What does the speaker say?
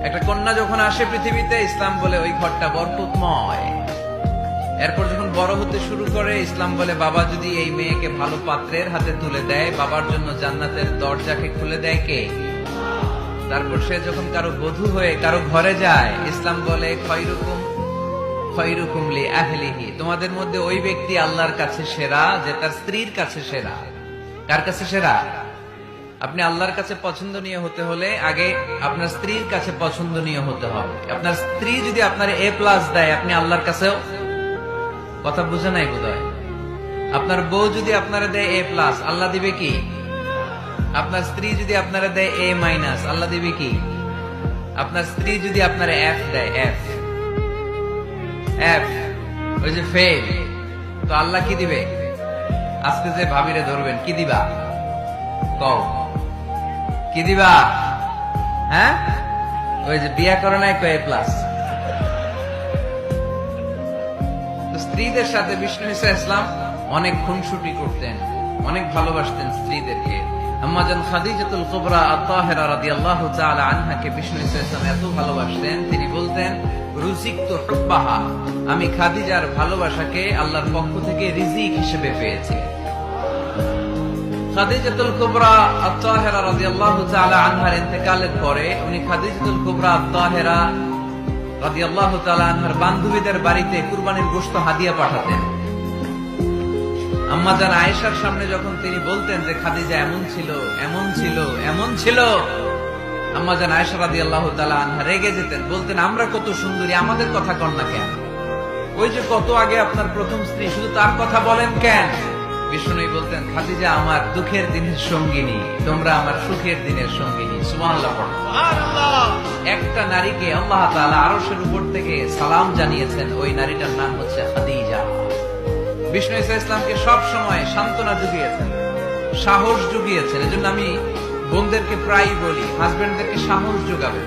একটা কন্যা যখন আসে পৃথিবীতে, ইসলাম বলে ওই ঘরটা বরকতময়। এরপর যখন বড় হতে শুরু করে, ইসলাম বলে বাবা যদি এই মেয়েকে ভালো পাত্রের হাতে তুলে দেয়, বাবার জন্য জান্নাতের দরজাকে খুলে দেয় কে? তারপর সে যখন কারো বধূ হয়ে কারো ঘরে যায়, ইসলাম বলে খয়রুকুম খয়রুকুম লিআহলিহি, তোমাদের মধ্যে ওই ব্যক্তি আল্লাহর কাছে সেরা যে তার স্ত্রীর কাছে সেরা। কার কাছে সেরা? আপনি আল্লাহর কাছে পছন্দনীয় হতে হলে আগে আপনার স্ত্রীর কাছে পছন্দনীয় হতে হবে। আপনার স্ত্রী যদি আপনার A+ দেয়, আপনি আল্লাহর কাছেও, কথা বুঝে নাই বোধহয়। আপনার বউ যদি আপনারা দেয় A+, আল্লাহ দিবে কি? আপনার স্ত্রী যদি আপনারা দেয় A-, আল্লাহ দিবে কি? আপনার স্ত্রী যদি আপনারা F দেয়, F ওই যে ফেল, তো আল্লাহ কি দিবে? আজকে যে ভাবিরে ধরবেন, কি দিবা? কও কি দিবা? হ্যাঁ, ওই যে বিয়া করে নাই A+। তো স্ত্রীদের সাথে বিষ্ণু ঈসা ইসলাম অনেক খুনসুটি করতেন, অনেক ভালোবাসতেন স্ত্রীদেরকে। আম্মাজান খাদিজাতুল কুবরা আত-তাহেরা রাদিয়াল্লাহু তাআলা আনহাকে বিষ্ণু ঈসা ইসলাম এত ভালোবাসতেন, তিনি বলতেন রুজিকতু হুব্বাহা, আমি খাদিজার ভালোবাসাকে আল্লাহর পক্ষ থেকে রিজিক হিসেবে পেয়েছি। খাদিজাতুল কুবরা আত-তাহেরা রাদিয়াল্লাহু তাআলা আনহার ইন্তেকালের পরে উনি খাদিজাতুল কুবরা আত-তাহেরা রাদিয়াল্লাহু তাআলা আনহার বান্ধবীদের বাড়িতে কুরবানির গোশত হাদিয়া পাঠাতেন। আম্মাজান আয়েশার সামনে যখন তিনি বলতেন যে খাদিজা এমন ছিল, এমন ছিল, এমন ছিল, আম্মাজান আয়েশা রাদিয়াল্লাহু তাআলা আনহা রেগে যেতেন, বলতেন আমরা কত সুন্দরী, আমাদের কথা কন না কেন? ওই যে কত আগে আপনার প্রথম স্ত্রী, শুধু তার কথা বলেন কেন? বিষ্ণু বলতেন খাদিজা আমার দুঃখের দিনের সঙ্গিনী, তোমরা আমার সুখের দিনের সঙ্গিনী। সুবহানাল্লাহ। একটা নারীকে আল্লাহ তাআলা আরশের উপর থেকে সালাম জানিয়েছেন, ওই নারীটার নাম হচ্ছে খাদিজা। বিষ্ণু ঈসা ইসলামকে সব সময় সান্ত্বনা জুগিয়েছেন, সাহস জুগিয়েছেন। এজন্য আমি বোনদেরকে প্রায়ই বলি, হাজবেন্ডদেরকে সাহস যোগাবেন।